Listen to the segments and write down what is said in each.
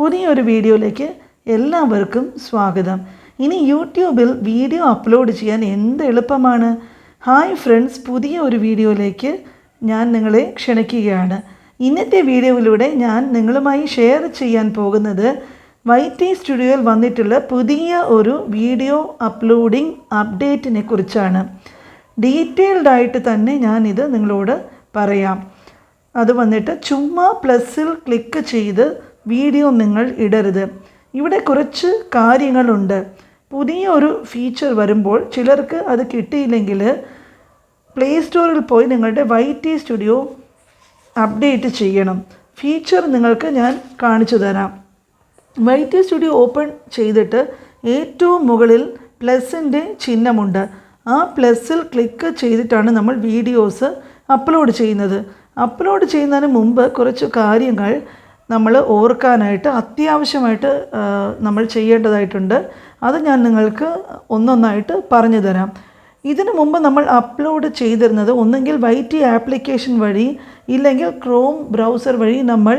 പുതിയൊരു വീഡിയോയിലേക്ക് എല്ലാവർക്കും സ്വാഗതം. ഇനി യൂട്യൂബിൽ വീഡിയോ അപ്ലോഡ് ചെയ്യാൻ എന്ത് എളുപ്പമാണ്. ഹായ് ഫ്രണ്ട്സ്, പുതിയ ഒരു വീഡിയോയിലേക്ക് ഞാൻ നിങ്ങളെ ക്ഷണിക്കുകയാണ്. ഇന്നത്തെ വീഡിയോയിലൂടെ ഞാൻ നിങ്ങളുമായി ഷെയർ ചെയ്യാൻ പോകുന്നത് YT സ്റ്റുഡിയോയിൽ വന്നിട്ടുള്ള പുതിയ ഒരു വീഡിയോ അപ്ലോഡിംഗ് അപ്ഡേറ്റിനെ കുറിച്ചാണ്. ഡീറ്റെയിൽഡായിട്ട് തന്നെ ഞാനിത് നിങ്ങളോട് പറയാം. അത് വന്നിട്ട് ചുമ്മാ പ്ലസ്സിൽ ക്ലിക്ക് ചെയ്ത് വീഡിയോ നിങ്ങൾ ഇടരുത്. ഇവിടെ കുറച്ച് കാര്യങ്ങളുണ്ട്. പുതിയ ഒരു ഫീച്ചർ വരുമ്പോൾ ചിലർക്ക് അത് കിട്ടിയില്ലെങ്കിൽ പ്ലേ സ്റ്റോറിൽ പോയി നിങ്ങളുടെ YT സ്റ്റുഡിയോ അപ്ഡേറ്റ് ചെയ്യണം. ഫീച്ചർ നിങ്ങൾക്ക് ഞാൻ കാണിച്ചു തരാം. YT സ്റ്റുഡിയോ ഓപ്പൺ ചെയ്തിട്ട് ഏറ്റവും മുകളിൽ പ്ലസിൻ്റെ ചിഹ്നമുണ്ട്. ആ പ്ലസ്സിൽ ക്ലിക്ക് ചെയ്തിട്ടാണ് നമ്മൾ വീഡിയോസ് അപ്ലോഡ് ചെയ്യുന്നത്. അപ്ലോഡ് ചെയ്യുന്നതിന് മുമ്പ് കുറച്ച് കാര്യങ്ങൾ നമ്മൾ ഓർക്കാനായിട്ട് അത്യാവശ്യമായിട്ട് നമ്മൾ ചെയ്യേണ്ടതായിട്ടുണ്ട്. അത് ഞാൻ നിങ്ങൾക്ക് ഒന്നൊന്നായിട്ട് പറഞ്ഞു തരാം. ഇതിനു മുമ്പ് നമ്മൾ അപ്ലോഡ് ചെയ്തിരുന്നത് ഒന്നെങ്കിൽ YT ആപ്ലിക്കേഷൻ വഴി ഇല്ലെങ്കിൽ ക്രോം ബ്രൗസർ വഴി നമ്മൾ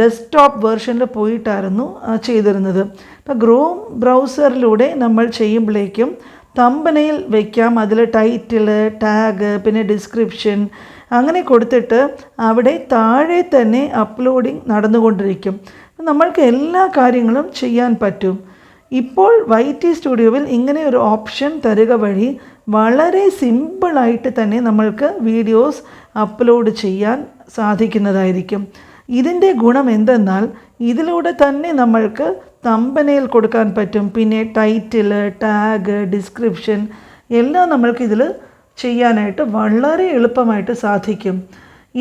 ഡെസ്ക്ടോപ്പ് വേർഷനിൽ പോയിട്ടായിരുന്നു ചെയ്തിരുന്നത്. അപ്പോൾ ക്രോം ബ്രൗസറിലൂടെ നമ്മൾ ചെയ്യുമ്പോഴേക്കും തമ്പനെയിൽ വയ്ക്കാം, അതിൽ ടൈറ്റിൽ, ടാഗ്, പിന്നെ ഡിസ്ക്രിപ്ഷൻ അങ്ങനെ കൊടുത്തിട്ട് അവിടെ താഴെ തന്നെ അപ്ലോഡിങ് നടന്നുകൊണ്ടിരിക്കും. നമ്മൾക്ക് എല്ലാ കാര്യങ്ങളും ചെയ്യാൻ പറ്റും. ഇപ്പോൾ YT സ്റ്റുഡിയോയിൽ ഇങ്ങനെ ഒരു ഓപ്ഷൻ തരിക വഴി വളരെ സിമ്പിളായിട്ട് തന്നെ നമ്മൾക്ക് വീഡിയോസ് അപ്ലോഡ് ചെയ്യാൻ സാധിക്കുന്നതായിരിക്കും. ഇതിൻ്റെ ഗുണം എന്തെന്നാൽ ഇതിലൂടെ തന്നെ നമ്മൾക്ക് തമ്പനെയിൽ കൊടുക്കാൻ പറ്റും, പിന്നെ ടൈറ്റിൽ, ടാഗ്, ഡിസ്ക്രിപ്ഷൻ എല്ലാം നമ്മൾക്ക് ഇതിൽ ചെയ്യാനായിട്ട് വളരെ എളുപ്പമായിട്ട് സാധിക്കും.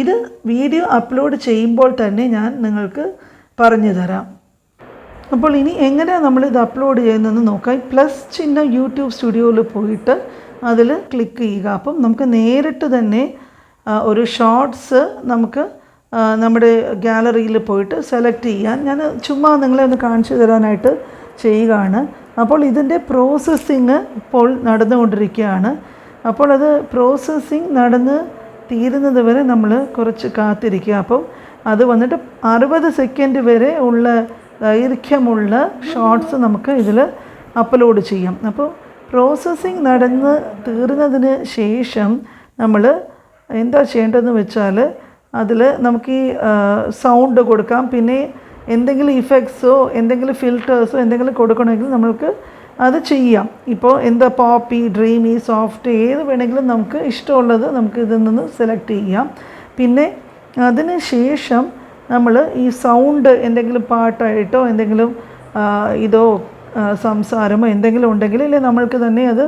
ഇത് വീഡിയോ അപ്ലോഡ് ചെയ്യുമ്പോൾ തന്നെ ഞാൻ നിങ്ങൾക്ക് പറഞ്ഞു തരാം. അപ്പോൾ ഇനി എങ്ങനെയാണ് നമ്മളിത് അപ്ലോഡ് ചെയ്യുന്നതെന്ന് നോക്കാം. പ്ലസ് ചിഹ്നം യൂട്യൂബ് സ്റ്റുഡിയോയിൽ പോയിട്ട് അതിൽ ക്ലിക്ക് ചെയ്യുക. അപ്പം നമുക്ക് നേരിട്ട് തന്നെ ഒരു ഷോർട്സ് നമുക്ക് നമ്മുടെ ഗാലറിയിൽ പോയിട്ട് സെലക്ട് ചെയ്യാൻ ഞാൻ ചുമ്മാ നിങ്ങളെ ഒന്ന് കാണിച്ചു തരാനായിട്ട് ചെയ്യുകയാണ്. അപ്പോൾ ഇതിൻ്റെ പ്രോസസ്സിങ് ഇപ്പോൾ നടന്നുകൊണ്ടിരിക്കുകയാണ്. അപ്പോൾ അത് പ്രോസസ്സിങ് നടന്ന് തീരുന്നത് വരെ നമ്മൾ കുറച്ച് കാത്തിരിക്കുക. അപ്പം അത് വന്നിട്ട് 60 സെക്കൻഡ് വരെ ഉള്ള ദൈർഘ്യമുള്ള ഷോർട്സ് നമുക്ക് ഇതിൽ അപ്ലോഡ് ചെയ്യാം. അപ്പോൾ പ്രോസസ്സിങ് നടന്ന് തീർന്നതിന് ശേഷം നമ്മൾ എന്താ ചെയ്യേണ്ടതെന്ന് വെച്ചാൽ അതിൽ നമുക്ക് ഈ സൗണ്ട് കൊടുക്കാം, പിന്നെ എന്തെങ്കിലും ഇഫക്ട്സോ എന്തെങ്കിലും ഫിൽറ്റേഴ്സോ എന്തെങ്കിലും കൊടുക്കണമെങ്കിൽ നമ്മൾക്ക് അത് ചെയ്യാം. ഇപ്പോൾ എന്താ പോപ്പി, ഡ്രീമി, സോഫ്റ്റ് ഏത് വേണമെങ്കിലും നമുക്ക് ഇഷ്ടമുള്ളത് നമുക്ക് ഇതിൽ നിന്ന് സെലക്ട് ചെയ്യാം. പിന്നെ അതിന് ശേഷം നമ്മൾ ഈ സൗണ്ട് എന്തെങ്കിലും പാട്ടായിട്ടോ എന്തെങ്കിലും ഇതോ സംസാരമോ എന്തെങ്കിലും ഉണ്ടെങ്കിൽ ഇല്ലേ നമ്മൾക്ക് തന്നെ അത്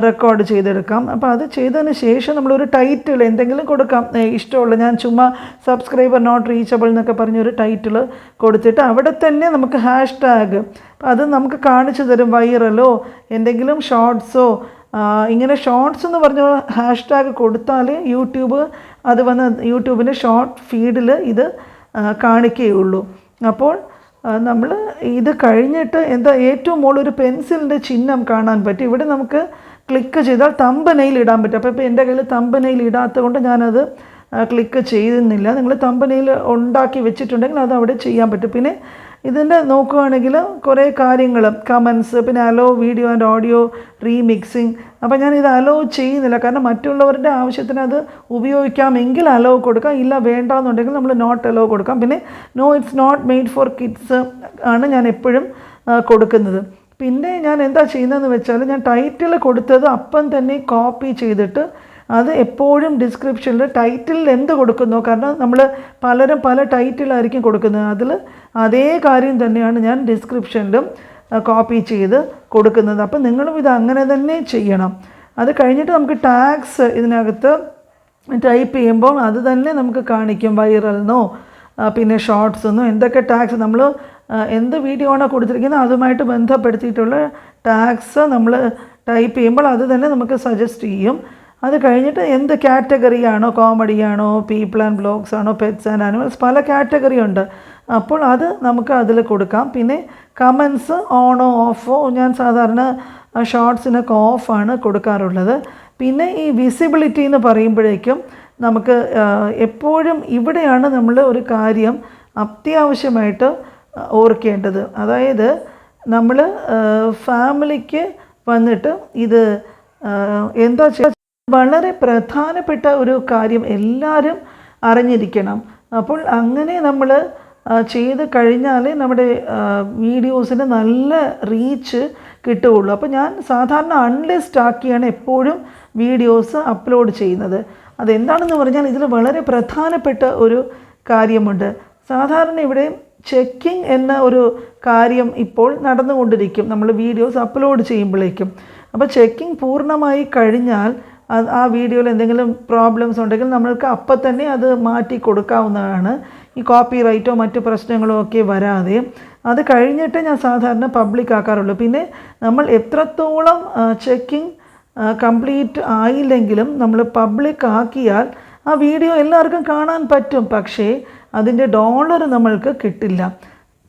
റെക്കോർഡ് ചെയ്തെടുക്കാം. അപ്പോൾ അത് ചെയ്തതിന് ശേഷം നമ്മളൊരു ടൈറ്റിൽ എന്തെങ്കിലും കൊടുക്കാം, ഇഷ്ടമുള്ള. ഞാൻ ചുമ്മാ സബ്സ്ക്രൈബർ നോട്ട് റീച്ചബിൾ എന്നൊക്കെ പറഞ്ഞൊരു ടൈറ്റിൽ കൊടുത്തിട്ട് അവിടെ തന്നെ നമുക്ക് ഹാഷ്ടാഗ് അത് നമുക്ക് കാണിച്ചു തരും. വൈറലോ എന്തെങ്കിലും ഷോർട്സോ ഇങ്ങനെ ഷോർട്സ് എന്ന് പറഞ്ഞ ഹാഷ്ടാഗ് കൊടുത്താൽ യൂട്യൂബ് അത് വന്ന് യൂട്യൂബിൻ്റെ ഷോർട്ട് ഫീഡിൽ ഇത് കാണിക്കുകയുള്ളൂ. അപ്പോൾ നമ്മൾ ഇത് കഴിഞ്ഞിട്ട് എന്താ ഏറ്റവും മുകളിലൊരു പെൻസിലിൻ്റെ ചിഹ്നം കാണാൻ പറ്റും. ഇവിടെ നമുക്ക് ക്ലിക്ക് ചെയ്താൽ തമ്പനെയിൽ ഇടാൻ പറ്റും. അപ്പോൾ എൻ്റെ കയ്യിൽ തമ്പനെയിൽ ഇടാത്തത് കൊണ്ട് ഞാനത് ക്ലിക്ക് ചെയ്യുന്നില്ല. നിങ്ങൾ തമ്പനെയിൽ ഉണ്ടാക്കി വെച്ചിട്ടുണ്ടെങ്കിൽ അത് അവിടെ ചെയ്യാൻ പറ്റും. പിന്നെ ഇതിൻ്റെ നോക്കുകയാണെങ്കിൽ കുറേ കാര്യങ്ങൾ, കമൻസ്, പിന്നെ അലോ വീഡിയോ ആൻഡ് ഓഡിയോ റീമിക്സിങ്. അപ്പോൾ ഞാനിത് അലോ ചെയ്യുന്നില്ല, കാരണം മറ്റുള്ളവരുടെ ആവശ്യത്തിന് അത് ഉപയോഗിക്കാമെങ്കിൽ അലോ കൊടുക്കാം, ഇല്ല വേണ്ടാന്നുണ്ടെങ്കിൽ നമ്മൾ നോട്ട് അലോ കൊടുക്കാം. പിന്നെ no it's not made for kids ആണ് ഞാൻ എപ്പോഴും കൊടുക്കുന്നത്. പിന്നെ ഞാൻ എന്താ ചെയ്യുന്നതെന്ന് വെച്ചാൽ ഞാൻ ടൈറ്റിൽ കൊടുത്തത് അപ്പം തന്നെ കോപ്പി ചെയ്തിട്ട് അത് എപ്പോഴും ഡിസ്ക്രിപ്ഷനിൽ ടൈറ്റിലിൽ എന്ത് കൊടുക്കുന്നോ, കാരണം നമ്മൾ പലരും പല ടൈറ്റിലായിരിക്കും കൊടുക്കുന്നത്, അതിൽ അതേ കാര്യം തന്നെയാണ് ഞാൻ ഡിസ്ക്രിപ്ഷനിലും കോപ്പി ചെയ്ത് കൊടുക്കുന്നത്. അപ്പം നിങ്ങളും ഇത് അങ്ങനെ തന്നെ ചെയ്യണം. അത് കഴിഞ്ഞിട്ട് നമുക്ക് ടാഗ്സ് ഇതിനകത്ത് ടൈപ്പ് ചെയ്യുമ്പോൾ അത് തന്നെ നമുക്ക് കാണിക്കും. വൈറൽന്നോ പിന്നെ ഷോർട്സ് എന്നോ എന്തൊക്കെ ടാഗ്സ് നമ്മൾ എന്ത് വീഡിയോ ആണോ കൊടുത്തിരിക്കുന്നത് അതുമായിട്ട് ബന്ധപ്പെടുത്തിയിട്ടുള്ള ടാഗ്സ് നമ്മൾ ടൈപ്പ് ചെയ്യുമ്പോൾ അത് തന്നെ നമുക്ക് സജസ്റ്റ് ചെയ്യും. അത് കഴിഞ്ഞിട്ട് എന്ത് കാറ്റഗറിയാണോ, കോമഡിയാണോ, പീപ്പിൾ ആൻഡ് ബ്ലോഗ്സ് ആണോ, പെറ്റ്സ് ആൻഡ് ആനിമൽസ്, പല കാറ്റഗറി ഉണ്ട്. അപ്പോൾ അത് നമുക്ക് അതിൽ കൊടുക്കാം. പിന്നെ കമൻസ് ഓണോ ഓഫോ, ഞാൻ സാധാരണ ഷോർട്സിനൊക്കെ ഓഫാണ് കൊടുക്കാറുള്ളത്. പിന്നെ ഈ വിസിബിലിറ്റി എന്ന് പറയുമ്പോഴേക്കും നമുക്ക് എപ്പോഴും ഇവിടെയാണ് നമ്മൾ ഒരു കാര്യം അത്യാവശ്യമായിട്ട് ഓർക്കേണ്ടത്. അതായത് നമ്മൾ ഫാമിലിക്ക് വന്നിട്ട് ഇത് എന്താ ചെയ്യുക, വളരെ പ്രധാനപ്പെട്ട ഒരു കാര്യം എല്ലാവരും അറിഞ്ഞിരിക്കണം. അപ്പോൾ അങ്ങനെ നമ്മൾ ചെയ്ത് കഴിഞ്ഞാൽ നമ്മുടെ വീഡിയോസിന് നല്ല റീച്ച് കിട്ടുകയുള്ളൂ. അപ്പോൾ ഞാൻ സാധാരണ അൺലിസ്റ്റ് ആക്കിയാണ് എപ്പോഴും വീഡിയോസ് അപ്ലോഡ് ചെയ്യുന്നത്. അതെന്താണെന്ന് പറഞ്ഞാൽ ഇതിൽ വളരെ പ്രധാനപ്പെട്ട ഒരു കാര്യമുണ്ട്. സാധാരണ ഇവിടെ ചെക്കിംഗ് എന്ന ഒരു കാര്യം ഇപ്പോൾ നടന്നുകൊണ്ടിരിക്കും നമ്മൾ വീഡിയോസ് അപ്ലോഡ് ചെയ്യുമ്പോഴേക്കും. അപ്പോൾ ചെക്കിംഗ് പൂർണ്ണമായി കഴിഞ്ഞാൽ ആ വീഡിയോയിൽ എന്തെങ്കിലും പ്രോബ്ലംസ് ഉണ്ടെങ്കിൽ നമ്മൾക്ക് അപ്പം തന്നെ അത് മാറ്റി കൊടുക്കാവുന്നതാണ്, ഈ കോപ്പി റൈറ്റോ മറ്റു പ്രശ്നങ്ങളോ ഒക്കെ വരാതെ. അത് കഴിഞ്ഞിട്ട് ഞാൻ സാധാരണ പബ്ലിക് ആക്കാറുള്ളൂ. പിന്നെ നമ്മൾ എത്രത്തോളം ചെക്കിംഗ് കംപ്ലീറ്റ് ആയില്ലെങ്കിലും നമ്മൾ പബ്ലിക് ആക്കിയാൽ ആ വീഡിയോ എല്ലാവർക്കും കാണാൻ പറ്റും, പക്ഷേ അതിൻ്റെ ഡോളർ നമ്മൾക്ക് കിട്ടില്ല.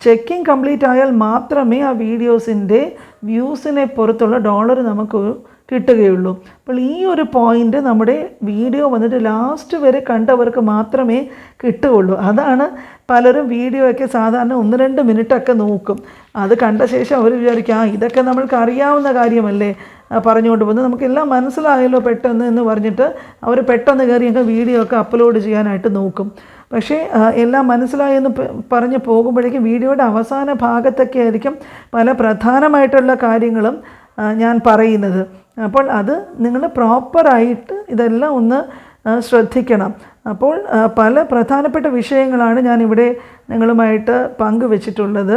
ചെക്കിംഗ് കംപ്ലീറ്റ് ആയാൽ മാത്രമേ ആ വീഡിയോസിൻ്റെ വ്യൂസിനെ പുറത്തുള്ള ഡോളർ നമുക്ക് കിട്ടുകയുള്ളൂ. അപ്പോൾ ഈ ഒരു പോയിൻ്റ് നമ്മുടെ വീഡിയോ വന്നിട്ട് ലാസ്റ്റ് വരെ കണ്ടവർക്ക് മാത്രമേ കിട്ടുകയുള്ളൂ. അതാണ് പലരും വീഡിയോ ഒക്കെ സാധാരണ 1-2 മിനിറ്റൊക്കെ നോക്കും. അത് കണ്ട ശേഷം അവർ വിചാരിക്കും ഇതൊക്കെ നമ്മൾക്ക് അറിയാവുന്ന കാര്യമല്ലേ പറഞ്ഞുകൊണ്ട് പോകുന്നത്, നമുക്കെല്ലാം മനസ്സിലായല്ലോ പെട്ടെന്ന് എന്ന് പറഞ്ഞിട്ട് അവർ പെട്ടെന്ന് കയറിയൊക്കെ വീഡിയോ ഒക്കെ അപ്ലോഡ് ചെയ്യാനായിട്ട് നോക്കും. പക്ഷേ എല്ലാം മനസ്സിലായെന്ന് പറഞ്ഞ് പോകുമ്പോഴേക്കും വീഡിയോയുടെ അവസാന ഭാഗത്തൊക്കെ ആയിരിക്കും പല പ്രധാനമായിട്ടുള്ള കാര്യങ്ങളും ഞാൻ പറയുന്നത്. അപ്പോൾ അത് നിങ്ങൾ പ്രോപ്പറായിട്ട് ഇതെല്ലാം ഒന്ന് ശ്രദ്ധിക്കണം. അപ്പോൾ പല പ്രധാനപ്പെട്ട വിഷയങ്ങളാണ് ഞാനിവിടെ നിങ്ങളുമായിട്ട് പങ്കുവച്ചിട്ടുള്ളത്.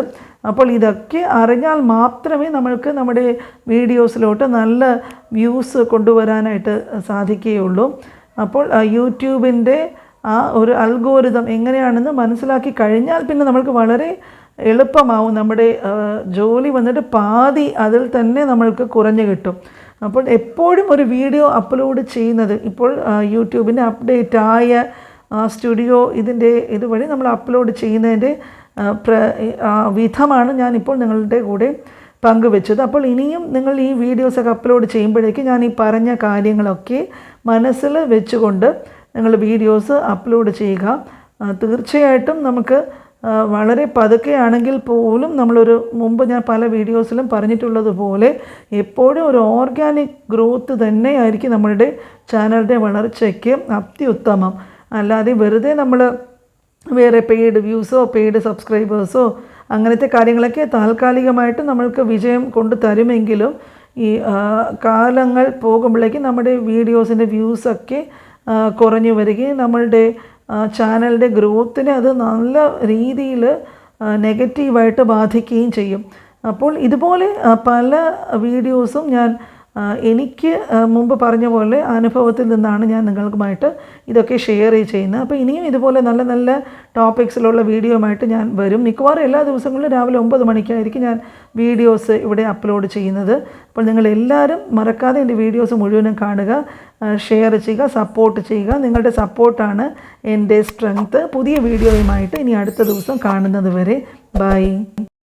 അപ്പോൾ ഇതൊക്കെ അറിഞ്ഞാൽ മാത്രമേ നമ്മൾക്ക് നമ്മുടെ വീഡിയോസിലോട്ട് നല്ല വ്യൂസ് കൊണ്ടുവരാനായിട്ട് സാധിക്കുകയുള്ളൂ. അപ്പോൾ യൂട്യൂബിൻ്റെ ആ ഒരു അൽഗോരിതം എങ്ങനെയാണെന്ന് മനസ്സിലാക്കി കഴിഞ്ഞാൽ പിന്നെ നമ്മൾക്ക് വളരെ എളുപ്പമാവും. നമ്മുടെ ജോലി വന്നിട്ട് പാതി അതിൽ തന്നെ നമ്മൾക്ക് കുറഞ്ഞു കിട്ടും. അപ്പോൾ എപ്പോഴും ഒരു വീഡിയോ അപ്ലോഡ് ചെയ്യുന്നത് ഇപ്പോൾ യൂട്യൂബിൻ്റെ അപ്ഡേറ്റ് ആയ സ്റ്റുഡിയോ ഇതുവഴി നമ്മൾ അപ്ലോഡ് ചെയ്യുന്നതിൻ്റെ വിധമാണ് ഞാനിപ്പോൾ നിങ്ങളുടെ കൂടെ പങ്കുവെച്ചത്. അപ്പോൾ ഇനിയും നിങ്ങൾ ഈ വീഡിയോസൊക്കെ അപ്ലോഡ് ചെയ്യുമ്പോഴേക്ക് ഞാൻ ഈ പറഞ്ഞ കാര്യങ്ങളൊക്കെ മനസ്സിൽ വെച്ചുകൊണ്ട് നിങ്ങൾ വീഡിയോസ് അപ്ലോഡ് ചെയ്യുക. തീർച്ചയായിട്ടും നമുക്ക് വളരെ പതുക്കെയാണെങ്കിൽ പോലും നമ്മളൊരു മുമ്പ് ഞാൻ പല വീഡിയോസിലും പറഞ്ഞിട്ടുള്ളതുപോലെ എപ്പോഴും ഒരു ഓർഗാനിക് ഗ്രോത്ത് തന്നെയായിരിക്കും നമ്മളുടെ ചാനലിൻ്റെ വളർച്ചയ്ക്ക് അത്യുത്തമം. അല്ലാതെ വെറുതെ നമ്മൾ വേറെ പെയ്ഡ് വ്യൂസോ പെയ്ഡ് സബ്സ്ക്രൈബേഴ്സോ അങ്ങനത്തെ കാര്യങ്ങളൊക്കെ താൽക്കാലികമായിട്ട് നമ്മൾക്ക് വിജയം കൊണ്ട് തരുമെങ്കിലും ഈ കാലങ്ങൾ പോകുമ്പോഴേക്കും നമ്മുടെ വീഡിയോസിൻ്റെ വ്യൂസൊക്കെ കുറഞ്ഞു വരികയും നമ്മളുടെ ചാനലിൻ്റെ ഗ്രോത്തിനെ അത് നല്ല രീതിയിൽ നെഗറ്റീവായിട്ട് ബാധിക്കുകയും ചെയ്യും. അപ്പോൾ ഇതുപോലെ പല വീഡിയോസും ഞാൻ എനിക്ക് മുമ്പ് പറഞ്ഞ പോലെ അനുഭവത്തിൽ നിന്നാണ് ഞാൻ നിങ്ങൾക്കുമായിട്ട് ഇതൊക്കെ ഷെയർ ചെയ്യുന്നത്. അപ്പോൾ ഇനിയും ഇതുപോലെ നല്ല നല്ല ടോപ്പിക്സിലുള്ള വീഡിയോയുമായിട്ട് ഞാൻ വരും. മിക്കവാറും എല്ലാ ദിവസങ്ങളിലും രാവിലെ 9 മണിക്കായിരിക്കും ഞാൻ വീഡിയോസ് ഇവിടെ അപ്ലോഡ് ചെയ്യുന്നത്. അപ്പോൾ നിങ്ങളെല്ലാവരും മറക്കാതെ എൻ്റെ വീഡിയോസ് മുഴുവനും കാണുക, ഷെയർ ചെയ്യുക, സപ്പോർട്ട് ചെയ്യുക. നിങ്ങളുടെ സപ്പോർട്ടാണ് എൻ്റെ സ്ട്രെങ്ത്ത്. പുതിയ വീഡിയോയുമായിട്ട് ഇനി അടുത്ത ദിവസം കാണുന്നത് വരെ ബൈ.